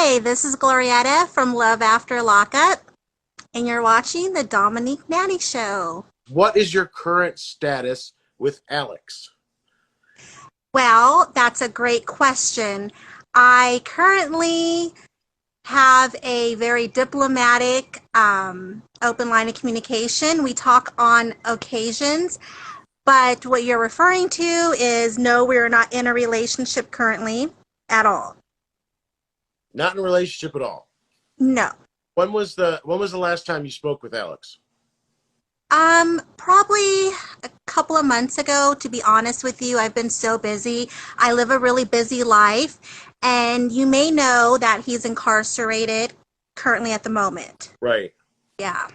Hi, this is Glorietta from Love After Lockup, and you're watching the Dominique Natty Show. What is your current status with Alex? Well, that's a great question. I currently have a very diplomatic, open line of communication. We talk on occasions, but what you're referring to is no, we're not in a relationship currently at all. Not in a relationship at all. No. When was the last time you spoke with Alex? Probably a couple of months ago, to be honest with you. I've been so busy. I live a really busy life, and you may know that he's incarcerated currently at the moment. Right. Yeah.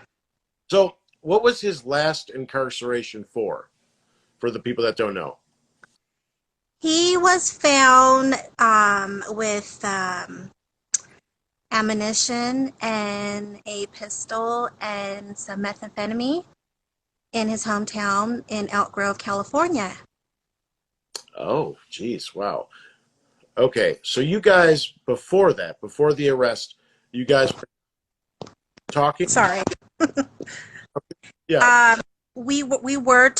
So, what was his last incarceration for the people that don't know? He was found with ammunition and a pistol and some methamphetamine in his hometown in Elk Grove, California. Oh, geez, wow. Okay, so you guys, before the arrest, you guys were talking? Sorry. Yeah. We were,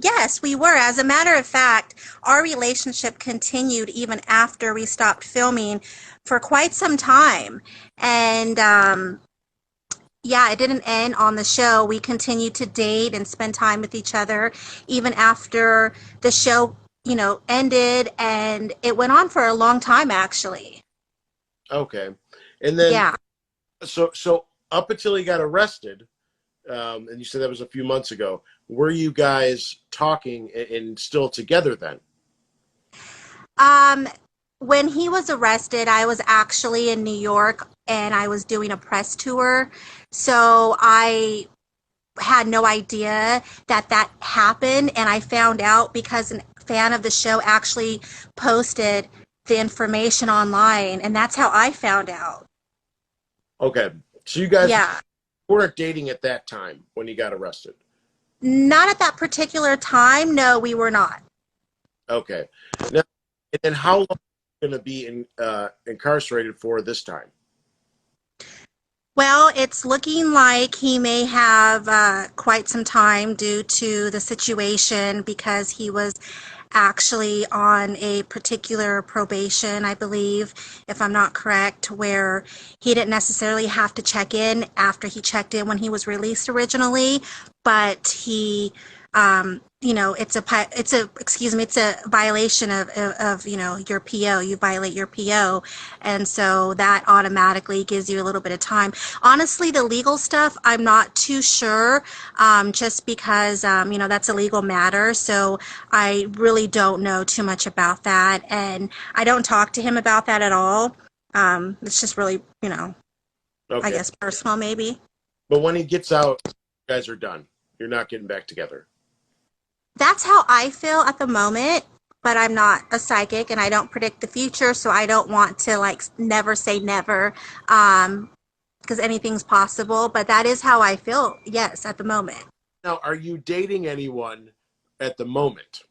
yes, we were. As a matter of fact, our relationship continued even after we stopped filming for quite some time. And yeah, it didn't end on the show. We continued to date and spend time with each other even after the show, ended, and it went on for a long time, actually. Okay. And then, Yeah. so up until he got arrested, and you said that was a few months ago, were you guys talking and still together then? When he was arrested, I was actually in New York and I was doing a press tour. So I had no idea that happened, and I found out because a fan of the show actually posted the information online, and that's how I found out. Okay. So you guys Yeah. weren't dating at that time when he got arrested? Not at that particular time. No, we were not. Okay. Now, and then how long are you going to be incarcerated for this time? Well, it's looking like he may have quite some time due to the situation because he was actually on a particular probation, I believe, if I'm not correct, where he didn't necessarily have to check in after he checked in when he was released originally, but he it's a violation of your PO. You violate your PO, and so that automatically gives you a little bit of time. Honestly, the legal stuff, I'm not too sure, just because that's a legal matter. So I really don't know too much about that, and I don't talk to him about that at all. It's just really, Okay. I guess personal, maybe. But when he gets out, you guys are done. You're not getting back together. That's how I feel at the moment, but I'm not a psychic and I don't predict the future, so I don't want to never say never, because anything's possible, but that is how I feel, yes, at the moment. Now, are you dating anyone at the moment?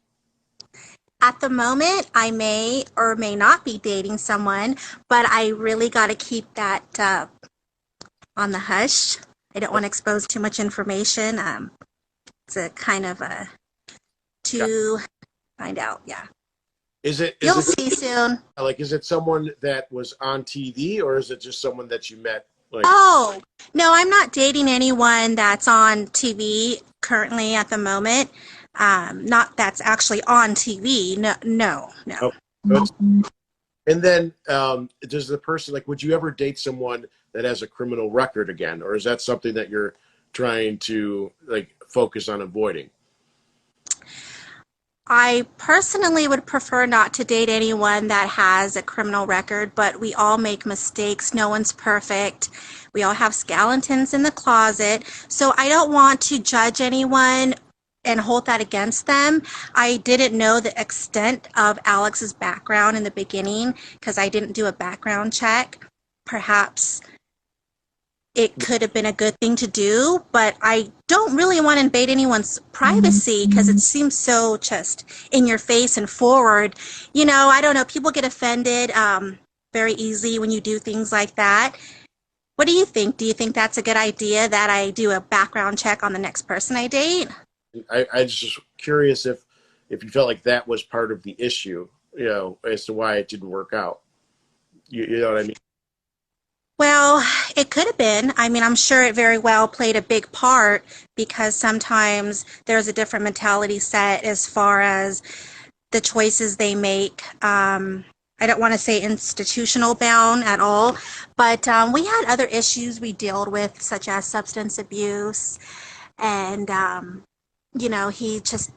At the moment, I may or may not be dating someone, but I really got to keep that on the hush. I don't want to expose too much information. It's a kind of to find out. Yeah. You'll see soon. Is it someone that was on TV, or is it just someone that you met? Oh, no, I'm not dating anyone that's on TV currently at the moment. Not that's actually on TV. No. Oh, and then, does the person, would you ever date someone that has a criminal record again, or is that something that you're trying to focus on avoiding? I personally would prefer not to date anyone that has a criminal record, but we all make mistakes. No one's perfect. We all have skeletons in the closet. So I don't want to judge anyone and hold that against them. I didn't know the extent of Alex's background in the beginning because I didn't do a background check. Perhaps it could have been a good thing to do, but I don't really want to invade anyone's privacy because it seems so just in your face and forward. I don't know. People get offended very easily when you do things like that. What do you think? Do you think that's a good idea that I do a background check on the next person I date? I was just curious if you felt like that was part of the issue, as to why it didn't work out. You know what I mean? Well, it could have been. I mean, I'm sure it very well played a big part because sometimes there's a different mentality set as far as the choices they make. I don't want to say institutional bound at all, but we had other issues we dealt with, such as substance abuse. And, he just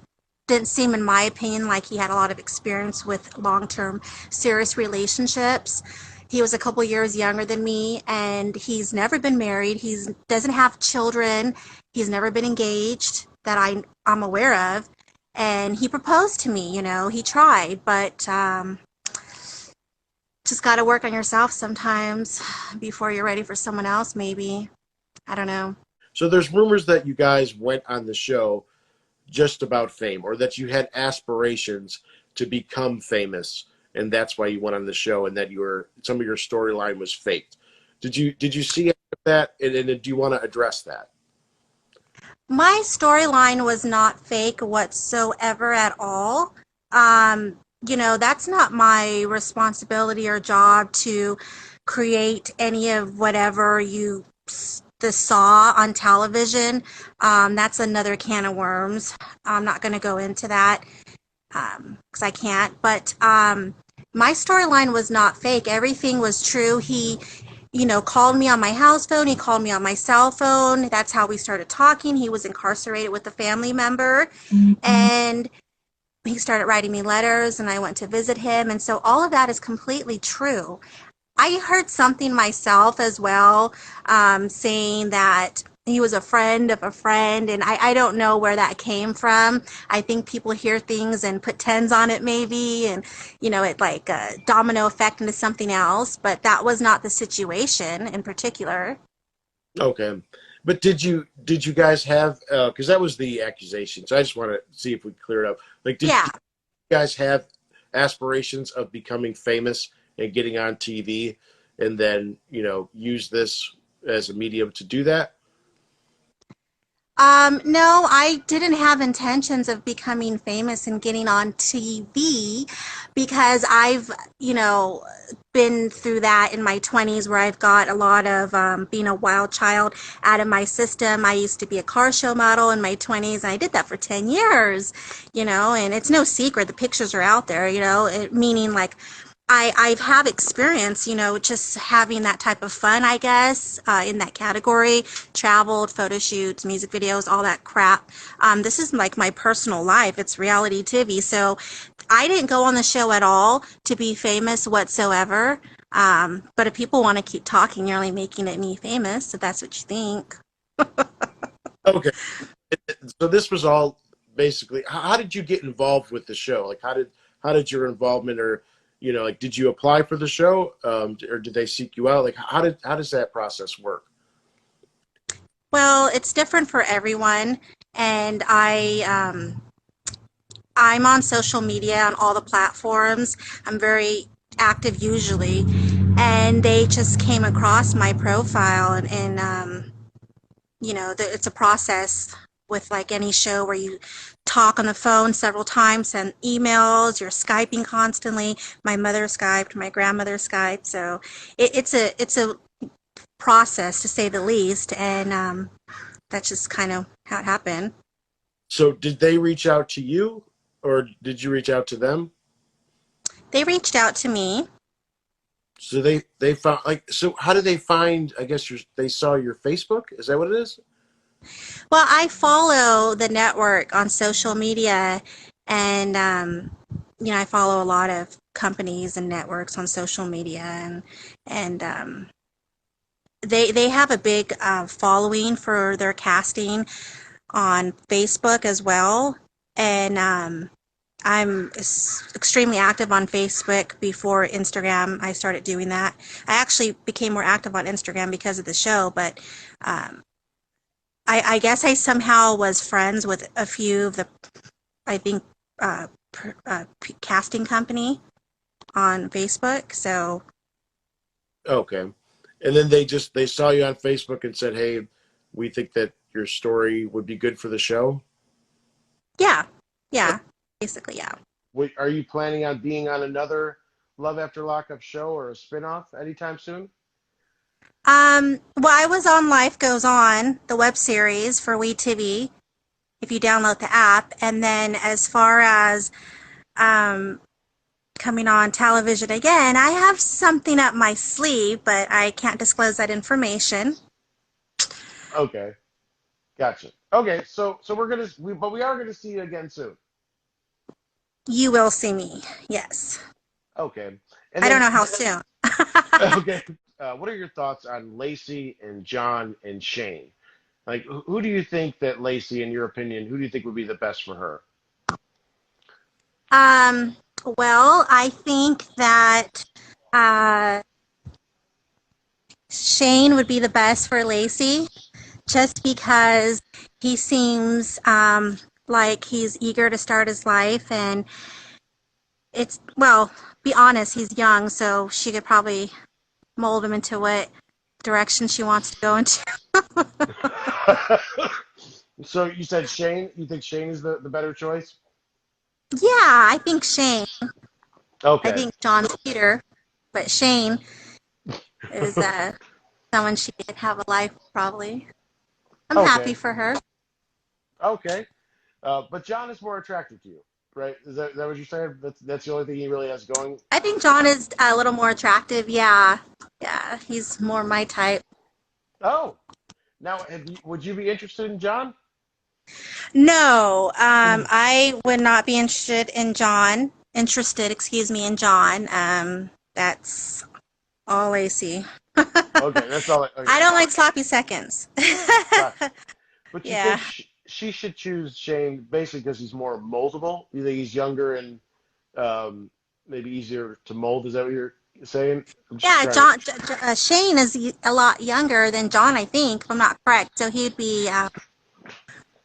didn't seem, in my opinion, like he had a lot of experience with long-term serious relationships. He was a couple years younger than me, and he's never been married. He doesn't have children. He's never been engaged that I'm aware of. And he proposed to me, he tried, but just got to work on yourself sometimes before you're ready for someone else, maybe. I don't know. So there's rumors that you guys went on the show just about fame, or that you had aspirations to become famous, and that's why you went on the show, and that some of your storyline was faked. Did you see any of that, and do you want to address that? My storyline was not fake whatsoever at all. That's not my responsibility or job to create any of whatever you saw on television. That's another can of worms. I'm not going to go into that because I can't. But my storyline was not fake. Everything was true. He called me on my house phone. He called me on my cell phone. That's how we started talking. He was incarcerated with a family member. Mm-hmm. And he started writing me letters, and I went to visit him. And so all of that is completely true. I heard something myself as well, saying that he was a friend of a friend, and I don't know where that came from. I think people hear things and put tens on it maybe, and it like a domino effect into something else, but that was not the situation in particular. Okay, but did you guys have, because that was the accusation, so I just want to see if we clear it up. Like, did Yeah. you guys have aspirations of becoming famous and getting on TV, and then use this as a medium to do that? No, I didn't have intentions of becoming famous and getting on TV because I've, been through that in my 20s where I've got a lot of being a wild child out of my system. I used to be a car show model in my 20s, and I did that for 10 years, and it's no secret. The pictures are out there, meaning like I've have experience, just having that type of fun, I guess, in that category, traveled, photo shoots, music videos, all that crap. This is like my personal life. It's reality TV. So I didn't go on the show at all to be famous whatsoever. But if people want to keep talking, you're only making it me famous, if that's what you think. Okay, so this was all basically. How did you get involved with the show? Like, how did your involvement, or like, did you apply for the show, or did they seek you out? Like, how does that process work? Well, it's different for everyone, and I'm on social media on all the platforms. I'm very active usually, and they just came across my profile, and it's a process with like any show where you talk on the phone several times, send emails, you're Skyping constantly. My mother Skyped, my grandmother Skyped, so it's a process to say the least, and that's just kind of how it happened. So did they reach out to you, or did you reach out to them? They reached out to me. So they found, like, so how did they find? I guess they saw your Facebook. Is that what it is? Well, I follow the network on social media, and I follow a lot of companies and networks on social media, and they have a big following for their casting on Facebook as well, and I'm extremely active on Facebook before Instagram. I started doing that. I actually became more active on Instagram because of the show, but um, I guess I somehow was friends with a few of the, I think, casting company on Facebook. So Okay. And then they saw you on Facebook and said, "Hey, we think that your story would be good for the show." Yeah, yeah, basically, yeah. Wait, are you planning on being on another Love After Lockup show or a spinoff anytime soon? Well, I was on Life Goes On, the web series for WeTV, if you download the app. And then as far as um, coming on television again, I have something up my sleeve, but I can't disclose that information. Okay, gotcha. Okay, so but we are gonna see you again soon. You will see me, yes. Okay, and I don't then know how soon. okay, what are your thoughts on Lacey and John and Shane? Like, who do you think that Lacey, in your opinion, who do you think would be the best for her? Um, well, I think that uh, Shane would be the best for Lacey, just because he seems like he's eager to start his life, and well, be honest, he's young, so she could probably mold him into what direction she wants to go into. So you said Shane. You think Shane is the better choice? Yeah, I think Shane. I Okay. think John's Peter, but Shane is someone she could have a life probably. I'm happy Okay. for her. Okay. But John is more attractive to you, right? Is that what you're saying? That's the only thing he really has going. I think John is a little more attractive. Yeah, yeah, he's more my type. Oh, now would you be interested in John? No, Mm. I would not be interested in John. Interested, excuse me, in John. That's all I see. Okay, that's all. Okay, I don't like sloppy seconds. gotcha. But you think Yeah. she should choose Shane basically because he's more moldable? You think he's younger and maybe easier to mold? Is that what you're saying? I'm just Yeah, trying to. Shane is a lot younger than John, I think, if I'm not correct. So he'd be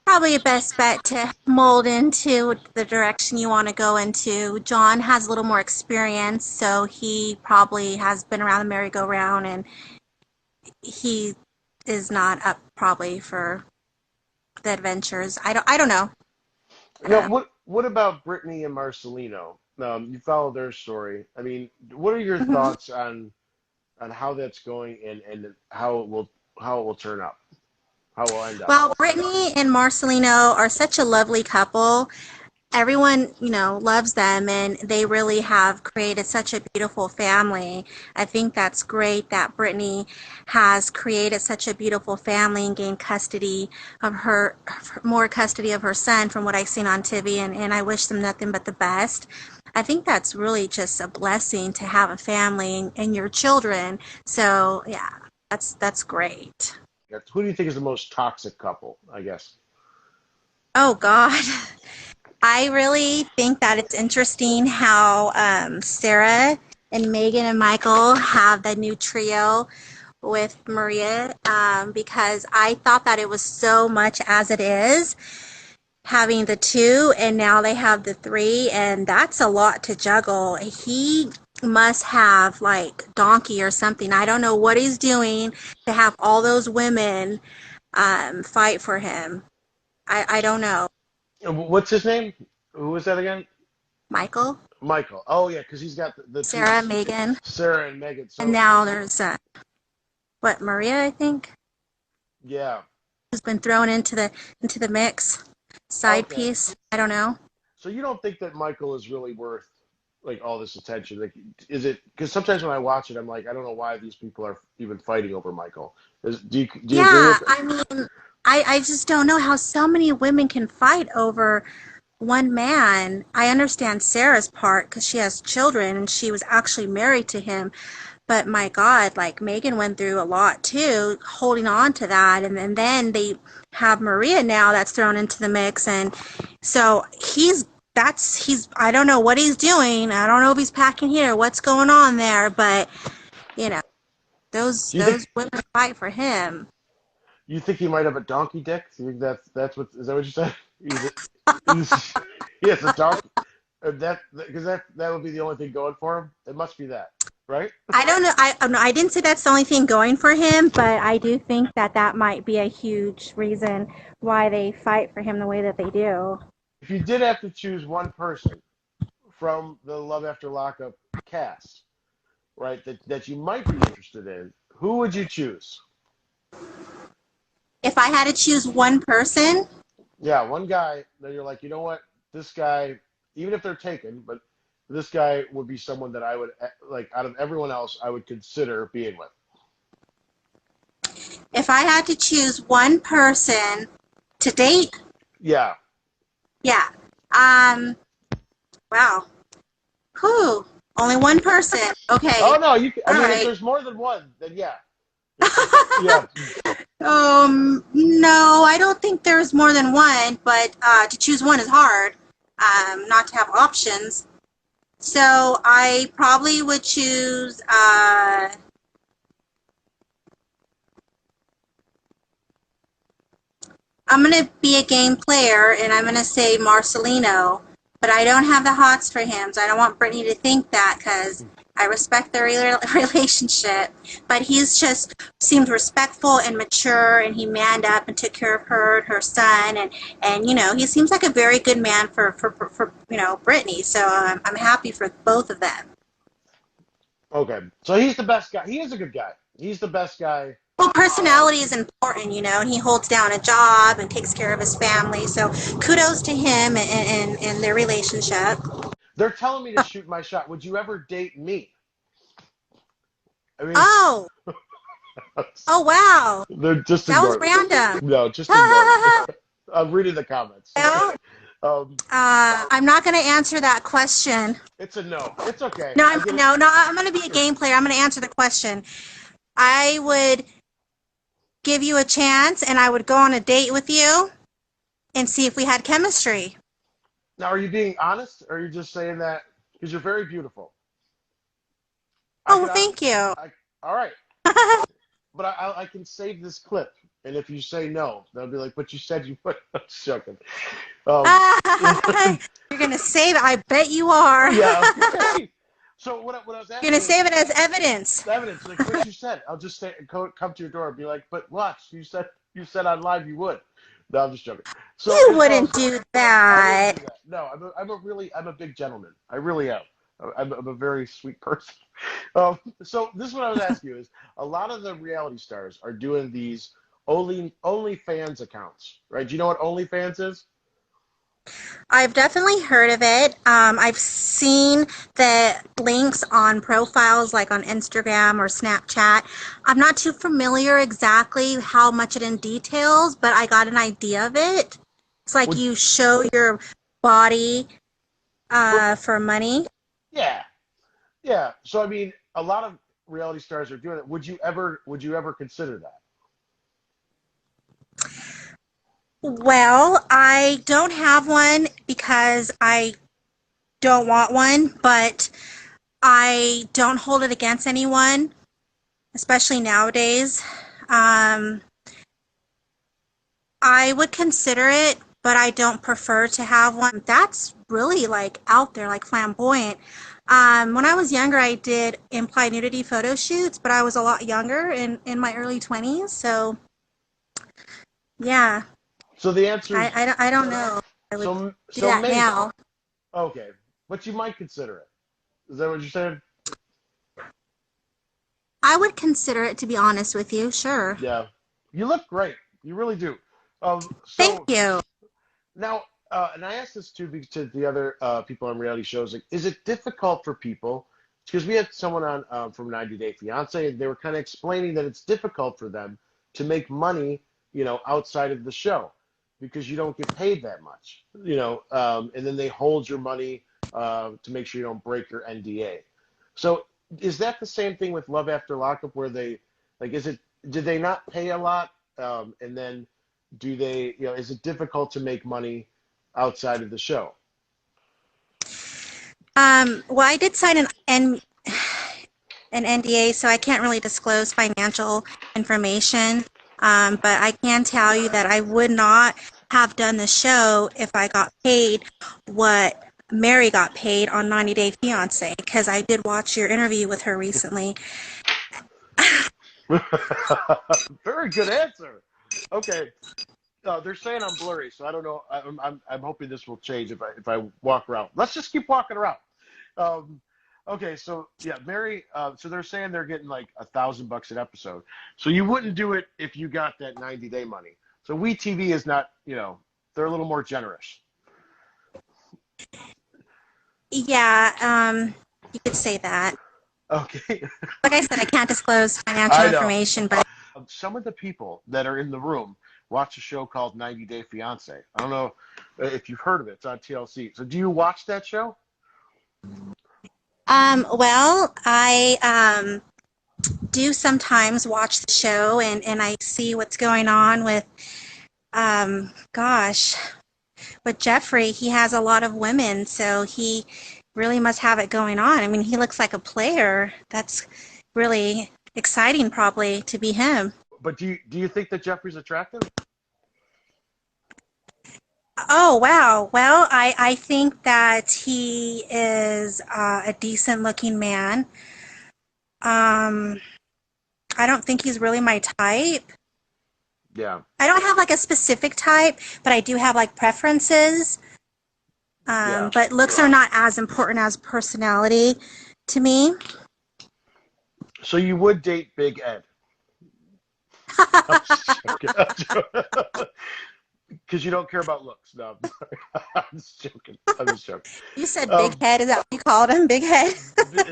probably a best bet to mold into the direction you want to go into. John has a little more experience, so he probably has been around the merry-go-round, and he is not up probably for the adventures. I don't know. No, Uh, what about Brittany and Marcelino? You follow their story. I mean, what are your mhm. thoughts on how that's going and how it will turn up, how it will end up? Well, Brittany and Marcelino are such a lovely couple. Everyone, loves them, and they really have created such a beautiful family. I think that's great that Brittany has created such a beautiful family and gained custody of more custody of her son from what I've seen on TV, and I wish them nothing but the best. I think that's really just a blessing to have a family and your children. So, yeah, that's great. Who do you think is the most toxic couple, I guess? Oh, God. I really think that it's interesting how Sarah and Megan and Michael have the new trio with Maria, because I thought that it was so much as it is, having the two, and now they have the three, and that's a lot to juggle. He must have like donkey or something. I don't know what he's doing to have all those women fight for him. I don't know. What's his name? Who was that again? Michael, Michael. Oh yeah, because he's got the two, Sarah, Megan. Sarah and Megan. And So now there's what, Maria, I think, yeah, who's been thrown into the mix. Side okay. piece. I don't know. So you don't think that Michael is really worth like all this attention? Like, is it? Because sometimes when I watch it, I'm like, I don't know why these people are even fighting over Michael. Do you agree Yeah, with it? I mean, I just don't know how so many women can fight over one man. I understand Sarah's part because she has children and she was actually married to him. But my God, like Megan went through a lot too, holding on to that. And then they have Maria now that's thrown into the mix. And so I don't know what he's doing. I don't know if he's packing here, what's going on there. But, you know, Do you think? those women fight for him. You think he might have a donkey dick? Do you think that's what is that what you said? He's he has a donkey. That because that would be the only thing going for him. It must be that. right? I don't know. I didn't say that's the only thing going for him, but I do think that that might be a huge reason why they fight for him the way that they do. If you did have to choose one person from the Love After Lockup cast, right, that you might be interested in, who would you choose? If I had to choose one person, Yeah, one guy that you're like, you know what, this guy, even if they're taken, but this guy would be someone that I would like out of everyone else I would consider being with. if I had to choose one person to date, Yeah. yeah. Um, wow. Who? Only one person. Okay. Oh no, you. I All mean, if right. there's more than one, then yeah. Yeah. No, I don't think there's more than one, but to choose one is hard. Not to have options. So I probably would choose. I'm gonna be a game player, and I'm gonna say Marcelino, but I don't have the hots for him, so I don't want Brittany to think that because I respect their relationship. But he's just seemed respectful and mature, and he manned up and took care of her and her son, and he seems like a very good man for Brittany. So I'm happy for both of them. Okay. So he's the best guy. He is a good guy. He's the best guy. Well, personality is important, and he holds down a job and takes care of his family. So kudos to him and their relationship. They're telling me to shoot my shot. Would you ever date me? I mean, Oh, oh wow, they're just that was ignore me. random. No, just ignore me. I'm reading the comments. Well, Um, I'm not going to answer that question. it's a no. It's okay. No, I get it. I'm going to be a game player. I'm going to answer the question. I would give you a chance, and I would go on a date with you and see if we had chemistry. Now, are you being honest, or are you just saying that because you're very beautiful? I Oh, could, well, thank you. all right, but I can save this clip, and if you say no, they'll be like, "But you said you would." I'm just joking. Um, You're going to save it. I bet you are. yeah. Okay. So what I was You're going to asking, save it as evidence. evidence, like what you said. I'll just say, come to your door and be like, "But watch, you said on live you would." No, I'm just joking. So You as far wouldn't as do I that. wouldn't do that. No, I'm a big gentleman. I really am. I'm a very sweet person. So this is what I was asking you is a lot of the reality stars are doing these OnlyFans accounts, right? Do you know what OnlyFans is? I've definitely heard of it. I've seen the links on profiles like on Instagram or Snapchat. I'm not too familiar exactly how much it in details, but I got an idea of it. It's like Would you show your body for for money. yeah, yeah. So I mean, a lot of reality stars are doing it. Would you ever consider that? Well, I don't have one because I don't want one, but I don't hold it against anyone, especially nowadays. Um, I would consider it, but I don't prefer to have one. That's really like out there, like flamboyant. When I was younger, I did implied nudity photo shoots, but I was a lot younger in my early 20s. So, yeah, So the answer is I don't know. I would do so that maybe now. okay, but you might consider it. Is that what you're saying? I would consider it, to be honest with you, sure. Yeah. You look great. You really do. Thank So you. now, and I asked this to the other people on reality shows, like, is it difficult for people? Because we had someone on from 90 Day Fiance, and they were kind of explaining that it's difficult for them to make money, outside of the show because you don't get paid that much, and then they hold your money to make sure you don't break your NDA. So is that the same thing with Love After Lockup, where they like, do they not pay a lot, and then do they, is it difficult to make money outside of the show? Well, I did sign an NDA, so I can't really disclose financial information. But I can tell you that I would not have done the show if I got paid what Mary got paid on 90 Day Fiance, because I did watch your interview with her recently. Very good answer. Okay. They're saying I'm blurry, so I don't know. I'm hoping this will change if I walk around. Let's just keep walking around. Um, okay, so yeah, Mary. So they're saying they're getting like $1,000 an episode. So you wouldn't do it if you got that 90-day money. So WeTV is not. They're a little more generous. Yeah, you could say that. Okay. Like I said, I can't disclose financial I know. information, but Some of the people that are in the room watch a show called 90 Day Fiance. I don't know if you've heard of it. It's on TLC. So do you watch that show? well, I do sometimes watch the show, and I see what's going on with, gosh, with Jeffrey. He has a lot of women, so he really must have it going on. I mean, he looks like a player. That's really exciting, probably, to be him. But do you think that Jeffrey's attractive? Oh, wow. Well, I think that he is a decent looking man. Um, I don't think he's really my type. Yeah. I don't have like a specific type, but I do have like preferences. Yeah. But looks are not as important as personality to me. So you would date Big Ed? Because you don't care about looks. No, I'm just joking. I'm just joking. You said big head. Is that what you called him? Big head?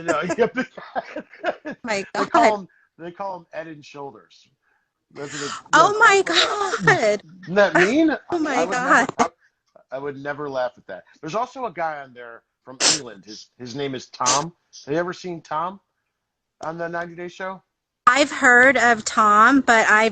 No, yeah, Big Ed. My God. They call him Ed and Shoulders. Oh my God. Isn't that mean? Oh my God. I would never laugh at that. There's also a guy on there from England. His name is Tom. Have you ever seen Tom on the 90 Day Show? I've heard of Tom, but I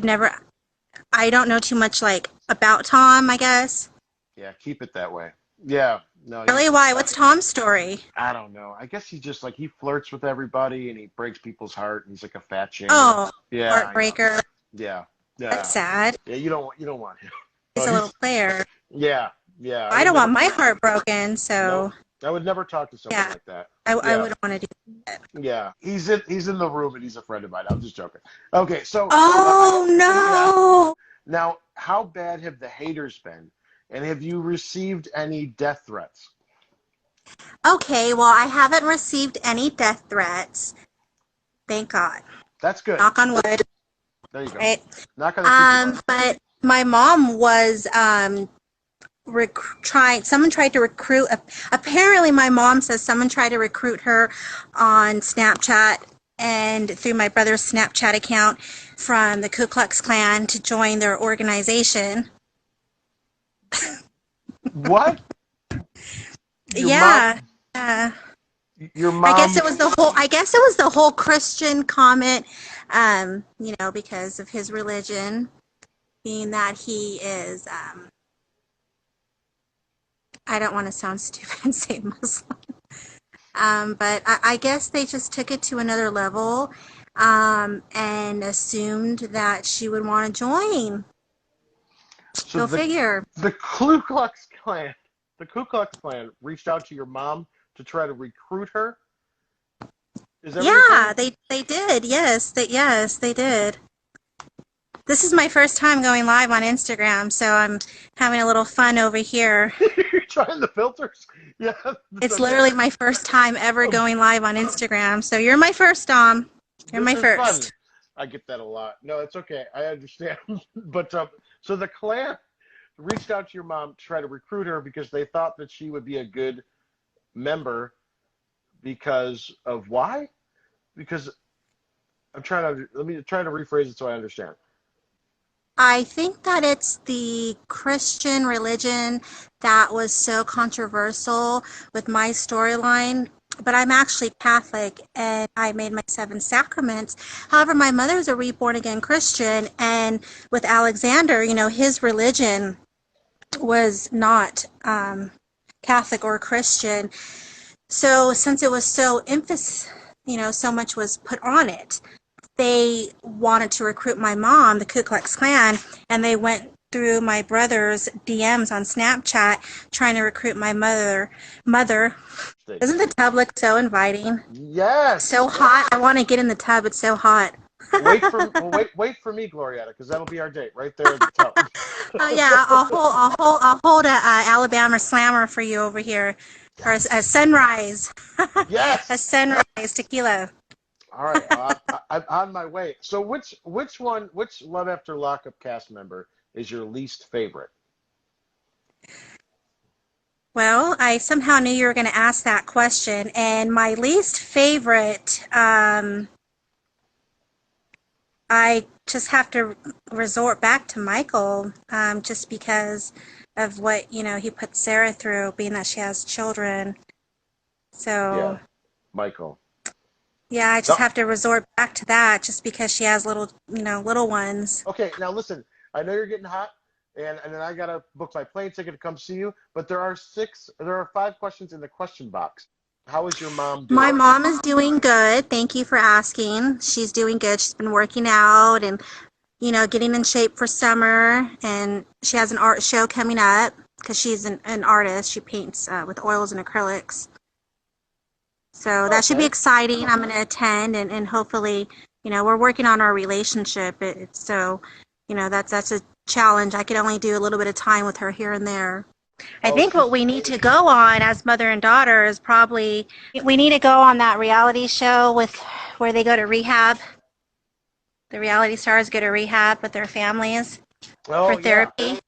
don't know too much like about Tom, I guess. Yeah, keep it that way. Yeah, no. Really? Why? What's Tom's story? I don't know. I guess he's just like, he flirts with everybody and he breaks people's heart and he's like a fat shamer. Oh, Yeah, heartbreaker. yeah, yeah. That's sad. Yeah, you don't want him. He's a little player. Yeah, yeah. I don't want my heart broken, so. No, I would never talk to someone like that. I wouldn't want to do that. Yeah, he's in the room and he's a friend of mine. I'm just joking. Okay, so. Oh no! Yeah. Now, how bad have the haters been, and have you received any death threats? Okay, well, I haven't received any death threats. Thank God. That's good. Knock on wood. There you go. Right. Knock on the wood. But my mom was someone tried to recruit. Apparently, my mom says someone tried to recruit her on Snapchat and through my brother's Snapchat account from the Ku Klux Klan to join their organization. What? Yeah. Your mom. I guess it was the whole Christian comment. Because of his religion, being that he is. I don't want to sound stupid and say Muslim. But I guess they just took it to another level and assumed that she would want to join. So Go figure. The Ku Klux Klan reached out to your mom to try to recruit her? Is that Yeah, they did. Yes, they did. This is my first time going live on Instagram, so I'm having a little fun over here. You're trying the filters? Yeah. It's literally my first time ever going live on Instagram, so you're my first, Dom. You're my first. Fun. I get that a lot. No, it's okay. I understand. But so the Klan reached out to your mom to try to recruit her because they thought that she would be a good member because of why? Because let me try to rephrase it so I understand. I think that it's the Christian religion that was so controversial with my storyline. But I'm actually Catholic, and I made my 7 sacraments. However, my mother's a reborn again Christian, and with Alexander, his religion was not Catholic or Christian. So since it was so so much was put on it, they wanted to recruit my mom, the Ku Klux Klan, and they went through my brother's DMs on Snapchat trying to recruit my mother. Isn't the tub look so inviting? Yes. So hot. I want to get in the tub. It's so hot. Wait for me, Glorietta, because that'll be our date right there at the tub. Oh yeah, I'll hold a Alabama slammer for you over here, or a sunrise, a Yes. sunrise tequila. All right, I'm on my way. So which Love After Lockup cast member is your least favorite? Well, I somehow knew you were going to ask that question, and my least favorite, I just have to resort back to Michael, just because of what, he put Sarah through, being that she has children. Yeah, So, Michael. yeah, I just No. have to resort back to that just because she has little ones. Okay, now listen. I know you're getting hot, and then I gotta book my plane ticket to come see you. But there are 5 questions in the question box. How is your mom doing? My mom is doing good. Thank you for asking. She's doing good. She's been working out and, getting in shape for summer. And she has an art show coming up because she's an artist. She paints with oils and acrylics. So that should be Okay. exciting. I'm going to attend and hopefully, we're working on our relationship. That's a challenge. I could only do a little bit of time with her here and there. I Oh, think what we need to go on as mother and daughter is probably we need to go on that reality show where they go to rehab. The reality stars go to rehab with their families for yeah. therapy.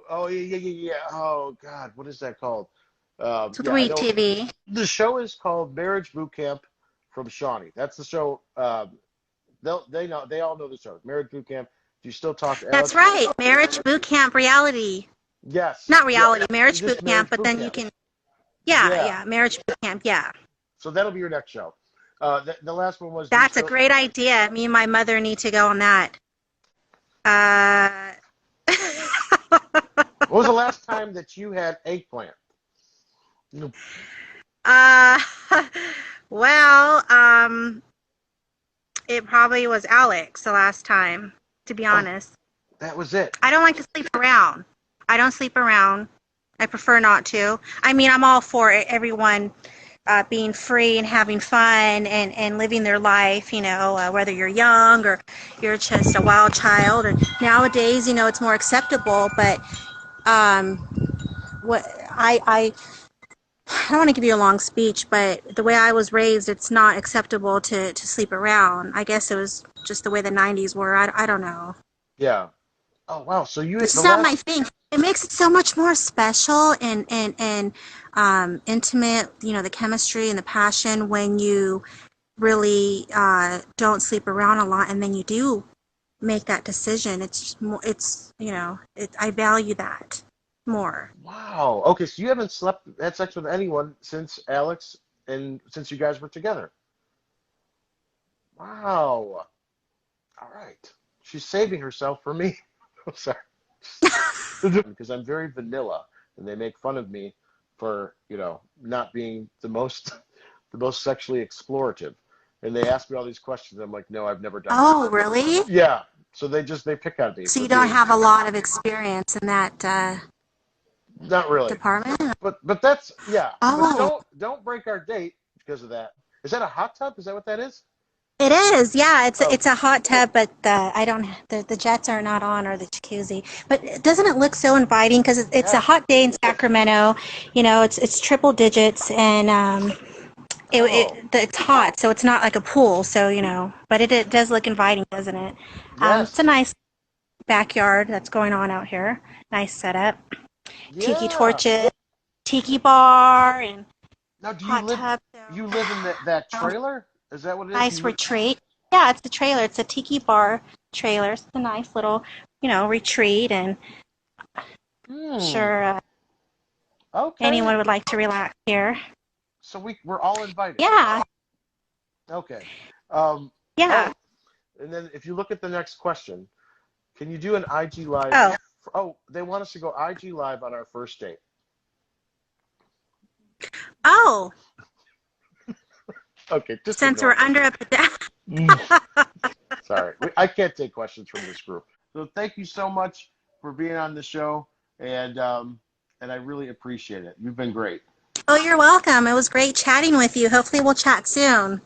Oh yeah. Oh God, what is that called? It's with Yeah, I know. TV. The show is called Marriage Boot Camp from Shawnee. That's the show. They all know the show. Marriage Boot Camp. Do you still talk to That's Alex? right. Marriage boot camp reality. Yes. Not Yeah. reality, marriage Just boot camp, Marriage but Boot then you Camp. can Yeah. yeah, marriage boot camp, yeah. So that'll be your next show. The last one was. Do you That's a still? great idea. Me and my mother need to go on that. Uh What was the last time that you had eggplant? Uh, well, it probably was Alex the last time, to be Oh, honest. that was it. I don't like to sleep around. I don't sleep around. I prefer not to. I mean, I'm all for everyone being free and having fun and living their life, whether you're young or you're just a wild child. And nowadays, it's more acceptable, but um, what I don't want to give you a long speech, but the way I was raised, it's not acceptable to sleep around. I guess it was just the way the 90s were. I don't know. Yeah. Oh wow. So you It's the just not my last. thing. It makes it so much more special and intimate, the chemistry and the passion when you really don't sleep around a lot and then you do make that decision. I value that more. Wow. Okay, so you haven't had sex with anyone since Alex and since you guys were together. Wow. All right. She's saving herself for me. I'm sorry. Because I'm very vanilla and they make fun of me for, not being the most sexually explorative. And they ask me all these questions. I'm like, no, I've never done that. Oh, really? Yeah. So they pick on me So for you don't being have a lot of experience in that not really. department? But that's yeah. But Oh, don't break our date because of that. Is that a hot tub? Is that what that is? it is. Yeah, Oh, it's a hot tub, but I don't. The jets are not on or the jacuzzi. But doesn't it look so inviting? Because it's a yes. hot day in Sacramento. It's triple digits, and Oh, it's hot, so it's not like a pool. So but it does look inviting, doesn't it? It's a yes. nice backyard that's going on out here. Nice setup. Tiki Yeah. torches, tiki bar, and Now, do hot tub. So, you live in that trailer? Is that what it is? nice retreat. Yeah, it's a trailer. It's a tiki bar trailer. It's a nice little, retreat, and Hmm. sure Okay. anyone would like to relax here. So we're all invited. Yeah, Okay. Um. yeah. Oh, and then if you look at the next question, can you do an IG live? Oh, Oh, they want us to go IG live on our first date. oh. Okay, just Since ignore we're them. under a Sorry, I can't take questions from this group. So thank you so much. for being on the show, and I really appreciate it. You've been great. Oh, you're welcome. It was great chatting with you. Hopefully we'll chat soon.